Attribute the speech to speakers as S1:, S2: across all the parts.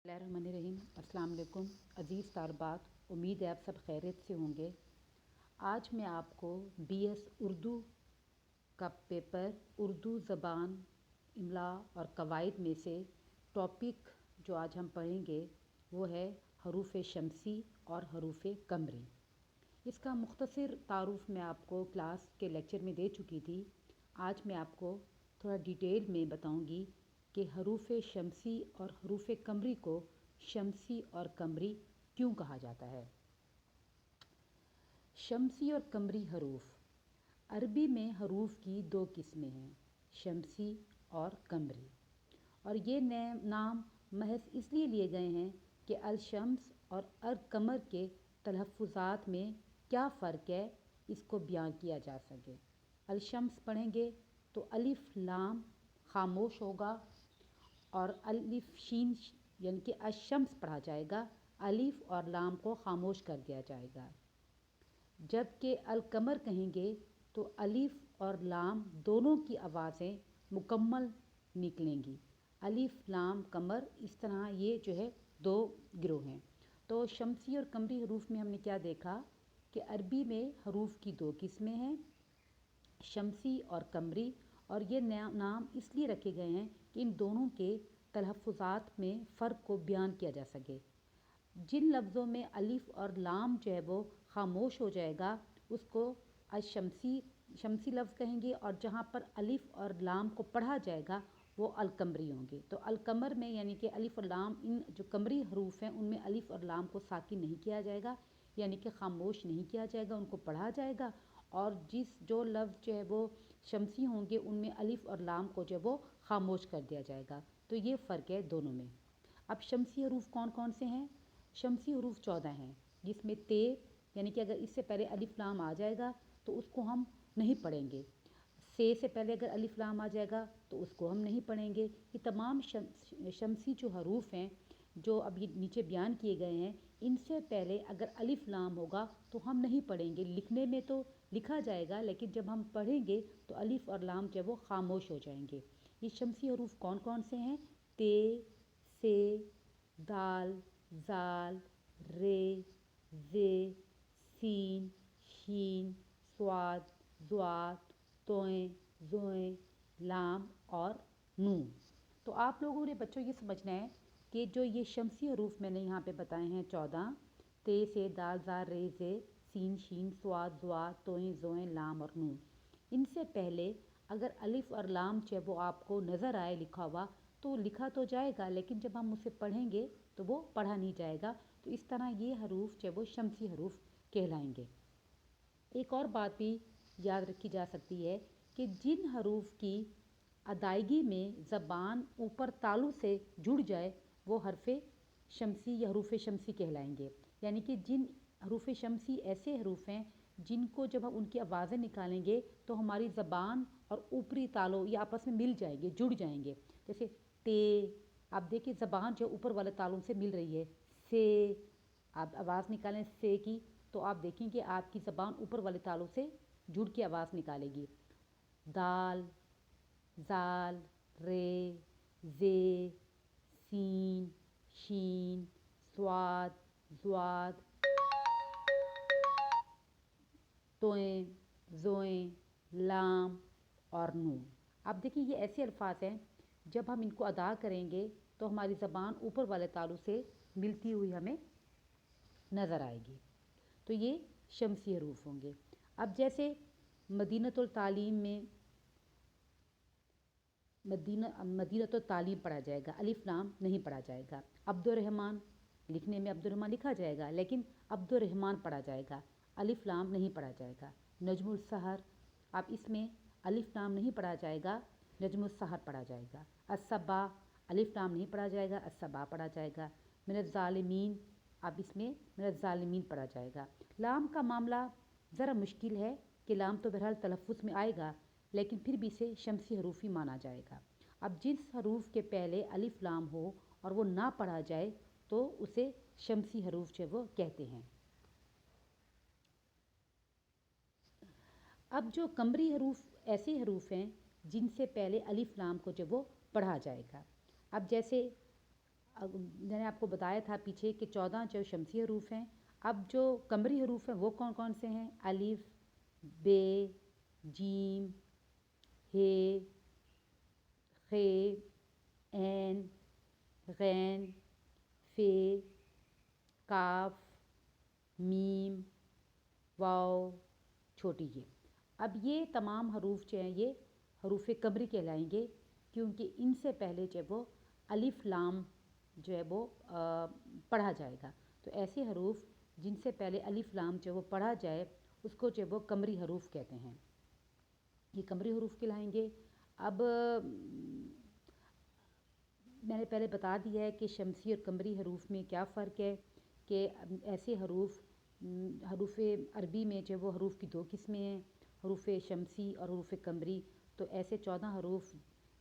S1: बिस्मिल्लाहिर्रहमानिर्रहीम। अस्सलाम वालेकुम अज़ीज़ तालबात, उम्मीद है आप सब खैरियत से होंगे। आज मैं आपको BS उर्दू का पेपर उर्दू ज़बान, इमला और कवायद में से टॉपिक जो आज हम पढ़ेंगे वो है हरूफ़ शमसी और हरूफ़ कमरी। इसका मुख्तसर तारुफ़ मैं आपको क्लास के लेक्चर में दे चुकी थी। आज मैं आपको थोड़ा डिटेल में बताऊंगी कि हरूफ़ शमसी और हरूफ़ कमरी को शमसी और कमरी क्यों कहा जाता है। शमसी और कमरी हरूफ़। अरबी में हरूफ़ की दो किस्में हैं, शमसी और कमरी, और ये नाम महज इसलिए लिए गए हैं कि अल-शम्स और अल-कमर के तलफ़्फ़ुज़ात में क्या फ़र्क है इसको बयान किया जा सके। अल-शम्स पढ़ेंगे तो अलिफ़ लाम खामोश होगा और अलिफ़ शीन यानी कि अशम्स पढ़ा जाएगा, अलिफ़ और लाम को खामोश कर दिया जाएगा। जबकि अल-कमर कहेंगे तो अलिफ़ और लाम दोनों की आवाज़ें मुकम्मल निकलेंगी। अलिफ़ लाम कमर, इस तरह ये जो है दो गिरोह हैं। तो शमसी और कमरी हरूफ़ में हमने क्या देखा कि अरबी में हरूफ़ की दो किस्में हैं, शमसी और कमरी, और ये नाम इसलिए रखे गए हैं कि इन दोनों के तलफ़्फ़ुज़ात में फ़र्क को बयान किया जा सके। जिन लफ्ज़ों में अलिफ़ और लाम जो है वो खामोश हो जाएगा उसको शमसी लफ्ज़ कहेंगे, और जहाँ पर अलिफ़ और लाम को पढ़ा जाएगा वो अलकमरी होंगे। तो अलकमर में यानी कि अलिफ़ और लाम, इन जो कमरी हरूफ़ हैं उनमें अलिफ़ और लाम को साकिन नहीं किया जाएगा, यानी कि खामोश नहीं किया जाएगा, उनको पढ़ा जाएगा। और जो लफ्ज़ जो है वो शमसी होंगे उनमें अलिफ़ और लाम को जो है वो खामोश कर दिया जाएगा। तो ये फ़र्क है दोनों में। अब शमसी हरूफ़ कौन कौन से हैं? शमसी हरूफ़ 14 हैं, जिसमें ते यानी कि अगर इससे पहले अलिफ़ लाम आ जाएगा तो उसको हम नहीं पढ़ेंगे। से पहले अगर अलिफ़ लाम आ जाएगा तो उसको हम नहीं पढ़ेंगे। ये तमाम शमसी जो हरूफ़ हैं जो अब ये नीचे बयान किए गए हैं, इनसे पहले अगर अलिफ़ लाम होगा तो हम नहीं पढ़ेंगे। लिखने में तो लिखा जाएगा, लेकिन जब हम पढ़ेंगे तो अलिफ़ और लाम जो वो खामोश हो जाएंगे। ये शमसी हरूफ़ कौन कौन से हैं? ते, से, दाल, ज़ाल, रे, ज़े, सीन, शीन, स्वाद, ज़्वात, तोएं, ज़ोएं, लाम और नून। तो आप लोगों ने बच्चों ये समझना है कि जो ये शमसी हरूफ़ मैंने यहाँ पे बताए हैं 14, ते, से, दाल, ज़ाल, रे, ज़े, सीन, शीन, स्वाद, ज़्वात, तोएं, ज़ोएं, लाम और नून, इनसे पहले अगर अलिफ़ और लाम जो वो आपको नज़र आए लिखा हुआ तो लिखा तो जाएगा, लेकिन जब हम उसे पढ़ेंगे तो वो पढ़ा नहीं जाएगा। तो इस तरह ये हरूफ़ जो वो शमसी हरूफ़ कहलाएंगे। एक और बात भी याद रखी जा सकती है कि जिन हरूफ़ की अदायगी में ज़बान ऊपर तालु से जुड़ जाए वो हरफ़ शमसी या हरूफ़ शमसी कहलाएंगे। यानी कि जिन हरूफ़ शमसी ऐसे हरूफ़ हैं जिनको जब हम उनकी आवाज़ें निकालेंगे तो हमारी ज़बान और ऊपरी तालु ये आपस में मिल जाएंगे, जुड़ जाएंगे। जैसे ते, आप देखिए ज़बान जो ऊपर वाले तालुओं से मिल रही है। से, आप आवाज़ निकालें से की तो आप देखेंगे आपकी ज़बान ऊपर वाले तालुओं से जुड़ के आवाज़ निकालेगी। दाल, ज़ाल, रे, ज़े, सीन, शीन, स्वाद, ज़्वात, तोएं, ज़ोएं, लाम और नून। आप देखिए ये ऐसे अल्फाज हैं जब हम इनको अदा करेंगे तो हमारी ज़बान ऊपर वाले तालु से मिलती हुई हमें नज़र आएगी। तो ये शमसी हरूफ़ होंगे। अब जैसे मदीनतुल तालीम में मदीनतुल तालीम पढ़ा जाएगा, अलिफ़ लाम नहीं पढ़ा जाएगा। अब्दुर्रहमान, लिखने में अब्दुर्रहमान लिखा जाएगा लेकिन अब्दुर्रहमान पढ़ा जाएगा, अलिफ़ लाम नहीं पढ़ा जाएगा। नजमुल सहर, आप इसमें अलिफ़ लाम नहीं पढ़ा जाएगा, नजमुल सहर पढ़ा जाएगा। अस्सबा, अलिफ़ लाम नहीं पढ़ा जाएगा, अस्सबा पढ़ा जाएगा। मिनज़्ज़ालिमीन, अब इसमें मिनज़्ज़ालिमीन पढ़ा जाएगा। लाम का मामला ज़रा मुश्किल है कि लाम तो बहरहाल तलफ़्फ़ुज़ में आएगा, लेकिन फिर भी इसे शमसी हरूफ़ ही माना जाएगा। अब जिस हरूफ़ के पहले अलिफ़ लाम हो और वो ना पढ़ा जाए तो उसे शमसी हरूफ़ जो वो कहते हैं। अब जो कमरी हरूफ़ ऐसे हरूफ़ हैं जिनसे पहले अलिफ़ लाम को जो वो पढ़ा जाएगा। अब जैसे मैंने आपको बताया तहा पीछे कि 14 जो शमसी हरूफ हैं। अब जो कमरी हरूफ हैं वो कौन कौन से हैं? अलिफ, बे, जीम, हे, खे, ऐन, गैन, फे, काफ, मीम, वाव, छोटी ये। अब ये तमाम हरूफ जो हैं ये हरूफ कमरी कहलाएंगे, क्योंकि इनसे पहले जो वो अलिफ लाम जो है वो पढ़ा जाएगा। तो ऐसे हरूफ जिनसे पहले अलिफ लाम जो वो पढ़ा जाए उसको जो वो कमरी हरूफ कहते हैं। ये कमरी हरूफ कहलाएंगे। अब मैंने पहले बता दिया है कि शमसी और कमरी हरूफ में क्या फ़र्क है, कि ऐसे हरूफ अरबी में जो वो हरूफ की 2 किस्में हैं, हरूफ शमसी और हरूफ कमरी। तो ऐसे 14 हरूफ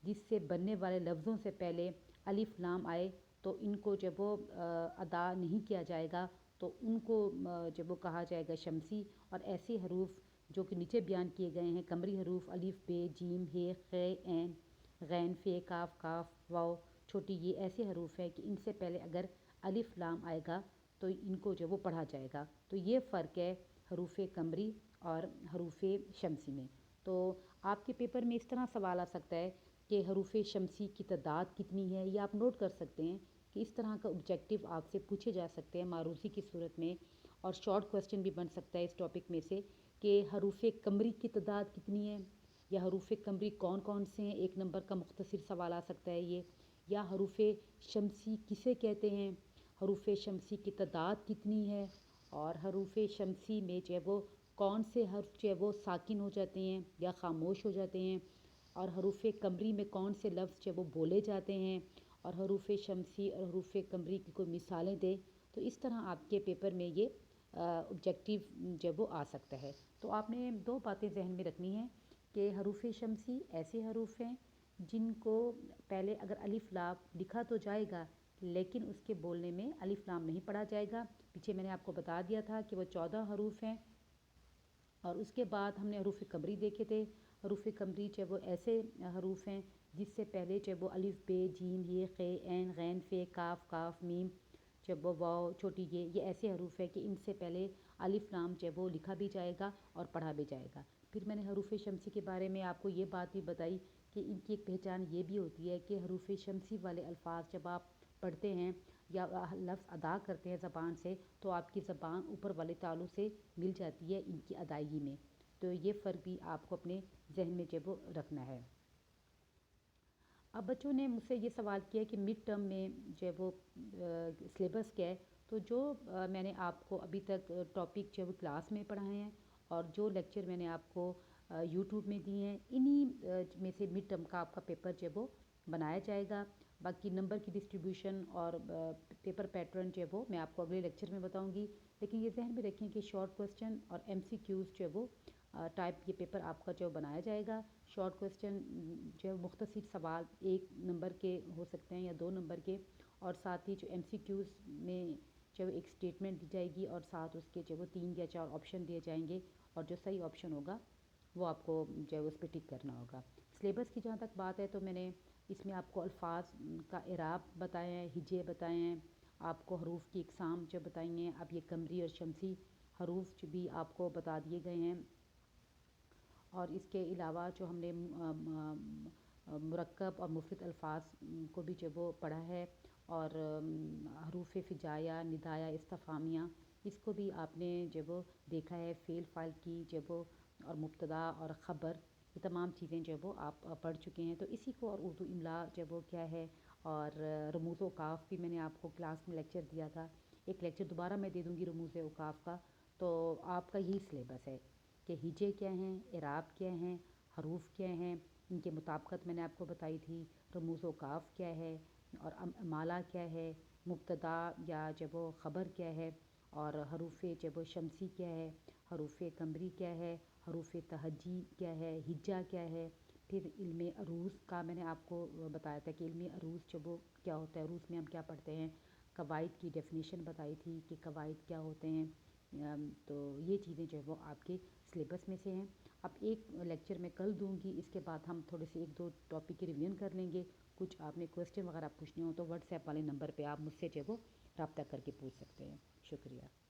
S1: जिससे बनने वाले लफ्ज़ों से पहले अलिफ लाम आए तो इनको जब वो अदा नहीं किया जाएगा तो उनको जब वो कहा जाएगा शमसी। और ऐसे हरूफ जो कि नीचे बयान किए गए हैं कमरी हरूफ अलिफ, बे, जीम, हे, खे, ऐन, गैन, फे, काफ, वाव, छोटी ये ऐसे हरूफ है कि इनसे पहले अगर अलिफ लाम आएगा तो इनको जो वो पढ़ा जाएगा। तो ये फ़र्क है हरूफ कमरी और हरूफ शमसी में। तो आपके पेपर में इस तरह सवाल आ सकता है कि हरूफ शमसी की तादाद कितनी है, ये आप नोट कर सकते हैं कि इस तरह का ऑब्जेक्टिव आपसे पूछे जा सकते हैं मारूसी की सूरत में। और शॉर्ट क्वेश्चन भी बन सकता है इस टॉपिक में से कि हरूफ कमरी की तादाद कितनी है, या हरूफ कमरी कौन कौन से हैं, 1 नंबर का मुख्तसर सवाल आ सकता है ये। या हरूफ शमसी किसे कहते हैं, हरूफ शमसी की तादाद कितनी है, और हरूफ शमसी में जो है वो कौन से हर्फ जो है वो साकिन हो जाते हैं या ख़ामोश हो जाते हैं, और हरूफ कमरी में कौन से लफ्ज़ जो वो बोले जाते हैं, और हरूफ शमसी और हरूफ कमरी की कोई मिसालें दें। तो इस तरह आपके पेपर में ये ऑब्जेक्टिव जब वो आ सकता है। तो आपने 2 बातें जहन में रखनी हैं कि हरूफ शमसी ऐसे हरूफ हैं जिनको पहले अगर अलिफ लाम लिखा तो जाएगा लेकिन उसके बोलने में अलिफ लाम नहीं पढ़ा जाएगा। पीछे मैंने आपको बता दिया था कि वो 14 हरूफ हैं। और उसके बाद हमने हरूफ कमरी देखे थे। हरूफ कमरी जो वो ऐसे हरूफ हैं जिससे पहले जो वो अलिफ, बे, जीम, ये, खे, ऐन, गैन, फे, काफ, मीम, जब वो वाव, छोटी ये ऐसे हरूफ है कि इनसे पहले अलिफ लाम जब वो लिखा भी जाएगा और पढ़ा भी जाएगा। फिर मैंने हरूफ शमसी के बारे में आपको ये बात भी बताई कि इनकी एक पहचान ये भी होती है कि हरूफ शमसी वाले अल्फाज जब आप पढ़ते हैं या लफ्ज़ अदा करते हैं ज़बान से तो आपकी ज़बान ऊपर वाले तालु से मिल जाती है इनकी अदायगी में। तो ये फ़र्क भी आपको अपने जहन में जब वो रखना है। अब बच्चों ने मुझसे ये सवाल किया कि मिड टर्म में जो वो सिलेबस क्या है। तो जो मैंने आपको अभी तक टॉपिक जो वो क्लास में पढ़ाए हैं और जो लेक्चर मैंने आपको यूट्यूब में दिए हैं इन्हीं में से मिड टर्म का आपका पेपर जो वो बनाया जाएगा। बाकी नंबर की डिस्ट्रीब्यूशन और पेपर पैटर्न जो है वो मैं आपको अगले लेक्चर में बताऊंगी। लेकिन ये जहन में रखें कि शॉर्ट क्वेश्चन और MCQs जो है वो टाइप ये पेपर आपका जो बनाया जाएगा। शॉर्ट क्वेश्चन जो है मुख्तसर सवाल 1 नंबर के हो सकते हैं या 2 नंबर के, और साथ ही जो MCQs में जो एक स्टेटमेंट दी जाएगी और साथ उसके जो वो 3 या 4 ऑप्शन दिए जाएंगे, और जो सही ऑप्शन होगा वो आपको जो है उस पर टिक करना होगा। सिलेबस की जहाँ तक बात है तो मैंने इसमें आपको अल्फाज का इराब बताए हैं, हिजे बताए हैं, आपको हरूफ की इकसाम जो बताई हैं। अब ये कमरी और शमसी हरूफ भी आपको बता दिए गए हैं। और इसके अलावा जो हमने मुरक्कब और मुफ़रद अल्फाज को भी जब वो पढ़ा है, और हरूफ फ़िजाया, निदाया, इस्तफ़ामिया इसको भी आपने जब वो देखा है। फ़ेल फ़ाइल की जब वो और मुब्तदा और ख़बर ये तमाम चीज़ें जब वो आप पढ़ चुके हैं। तो इसी को और उर्दू इमला जब वो क्या है, और रमूज़ औक़ाफ़ भी मैंने आपको क्लास में लेक्चर दिया था। एक लेक्चर दोबारा मैं दे दूँगी रमूज़ औक़ाफ़ का। तो आपका यही सिलेबस है कि हिजे क्या हैं, इराब क्या हैं, हरूफ क्या हैं, इनके मुताबिकत मैंने आपको बताई थी। रमूज़ औक़ाफ़ क्या है, और माला क्या है, मुब्तदा या जब वो ख़बर क्या है, और हरूफ जब वो शमसी क्या है, हरूफ कमरी क्या है, हरूफ तहजी क्या है, हिज्जा क्या है। फिर इल्म अरूज़ का मैंने आपको बताया था कि इल्म अरूज़ जब वो क्या होता है, अरूज़ में हम क्या पढ़ते हैं। कवाइद की डेफिनेशन बताई थी कि कवाइद क्या होते हैं। तो ये चीज़ें जो है वो आपके सिलेबस में से हैं। अब एक लेक्चर मैं कल दूंगी, इसके बाद हम थोड़े से 1-2 टॉपिक की रिवीजन कर लेंगे। کچھ آپ نے کویسچن وغیرہ پوچھنے ہو تو واٹس ایپ والے نمبر پہ آپ مجھ سے جو ہے وہ رابطہ کر کے پوچھ سکتے ہیں. شکریہ.